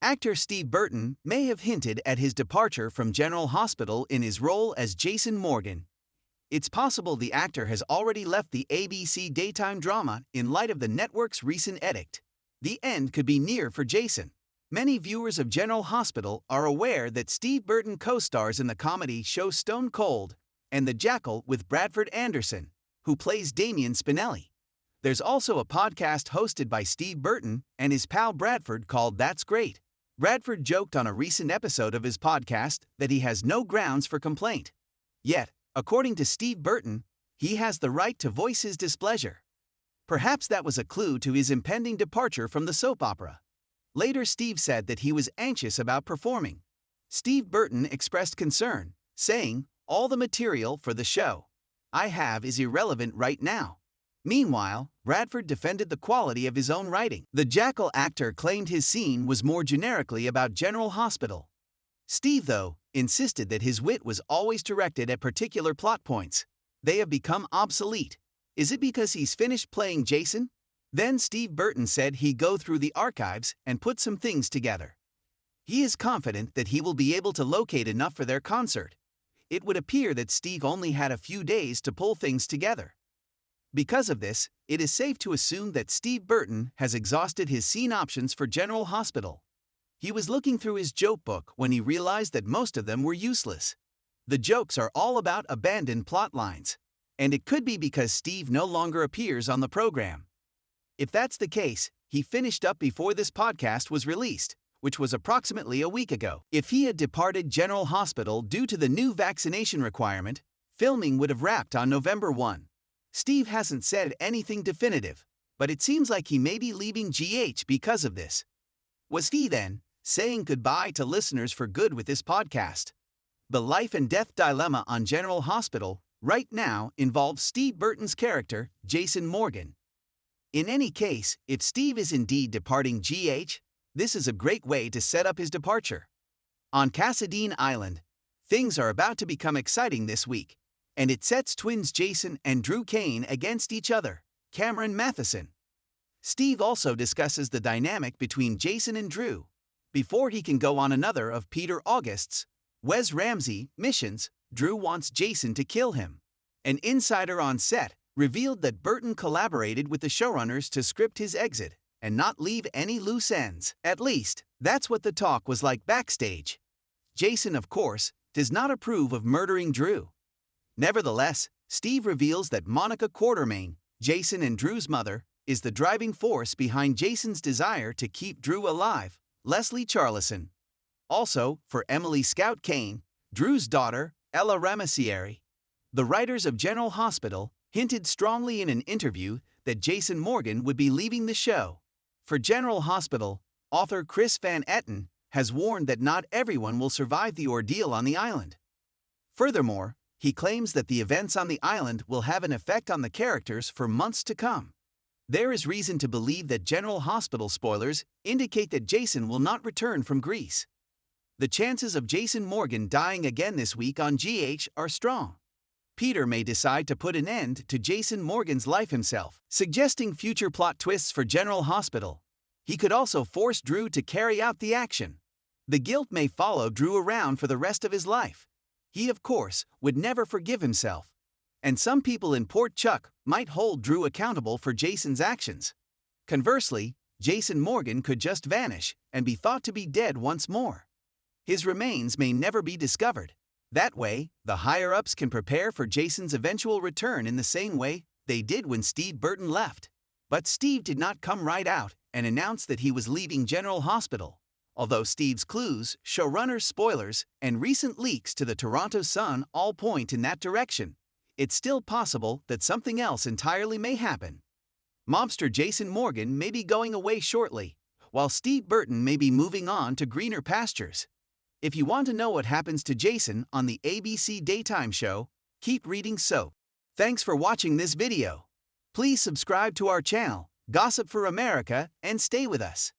Actor Steve Burton may have hinted at his departure from General Hospital in his role as Jason Morgan. It's possible the actor has already left the ABC daytime drama in light of the network's recent edict. The end could be near for Jason. Many viewers of General Hospital are aware that Steve Burton co-stars in the comedy show Stone Cold and The Jackal with Bradford Anderson, who plays Damien Spinelli. There's also a podcast hosted by Steve Burton and his pal Bradford called That's Great. Bradford joked on a recent episode of his podcast that he has no grounds for complaint. Yet, according to Steve Burton, he has the right to voice his displeasure. Perhaps that was a clue to his impending departure from the soap opera. Later, Steve said that he was anxious about performing. Steve Burton expressed concern, saying, "All the material for the show I have is irrelevant right now." Meanwhile, Bradford defended the quality of his own writing. The Jackal actor claimed his scene was more generically about General Hospital. Steve, though, insisted that his wit was always directed at particular plot points. They have become obsolete. Is it because he's finished playing Jason? Then Steve Burton said he'd go through the archives and put some things together. He is confident that he will be able to locate enough for their concert. It would appear that Steve only had a few days to pull things together. Because of this, it is safe to assume that Steve Burton has exhausted his scene options for General Hospital. He was looking through his joke book when he realized that most of them were useless. The jokes are all about abandoned plot lines, and it could be because Steve no longer appears on the program. If that's the case, he finished up before this podcast was released, which was approximately a week ago. If he had departed General Hospital due to the new vaccination requirement, filming would have wrapped on November 1. Steve hasn't said anything definitive, but it seems like he may be leaving GH because of this. Was he then saying goodbye to listeners for good with this podcast? The life and death dilemma on General Hospital right now involves Steve Burton's character, Jason Morgan. In any case, if Steve is indeed departing GH, this is a great way to set up his departure. On Cassadine Island, things are about to become exciting this week, and it sets twins Jason and Drew Kane against each other, Cameron Matheson. Steve also discusses the dynamic between Jason and Drew before he can go on another of Peter August's, Wes Ramsey, missions. Drew wants Jason to kill him. An insider on set revealed that Burton collaborated with the showrunners to script his exit and not leave any loose ends. At least, that's what the talk was like backstage. Jason, of course, does not approve of murdering Drew. Nevertheless, Steve reveals that Monica Quartermain, Jason and Drew's mother, is the driving force behind Jason's desire to keep Drew alive, Leslie Charleson. Also, for Emily Scout Kane, Drew's daughter, Ella Ramacieri. The writers of General Hospital hinted strongly in an interview that Jason Morgan would be leaving the show. For General Hospital, author Chris Van Etten has warned that not everyone will survive the ordeal on the island. Furthermore, he claims that the events on the island will have an effect on the characters for months to come. There is reason to believe that General Hospital spoilers indicate that Jason will not return from Greece. The chances of Jason Morgan dying again this week on GH are strong. Peter may decide to put an end to Jason Morgan's life himself, suggesting future plot twists for General Hospital. He could also force Drew to carry out the action. The guilt may follow Drew around for the rest of his life. He, of course, would never forgive himself. And some people in Port Chuck might hold Drew accountable for Jason's actions. Conversely, Jason Morgan could just vanish and be thought to be dead once more. His remains may never be discovered. That way, the higher-ups can prepare for Jason's eventual return in the same way they did when Steve Burton left. But Steve did not come right out and announce that he was leaving General Hospital. Although Steve's clues, showrunner spoilers, and recent leaks to the Toronto Sun all point in that direction, it's still possible that something else entirely may happen. Mobster Jason Morgan may be going away shortly, while Steve Burton may be moving on to greener pastures. If you want to know what happens to Jason on the ABC daytime show, keep reading soap. Thanks for watching this video. Please subscribe to our channel, Gossip for America, and stay with us.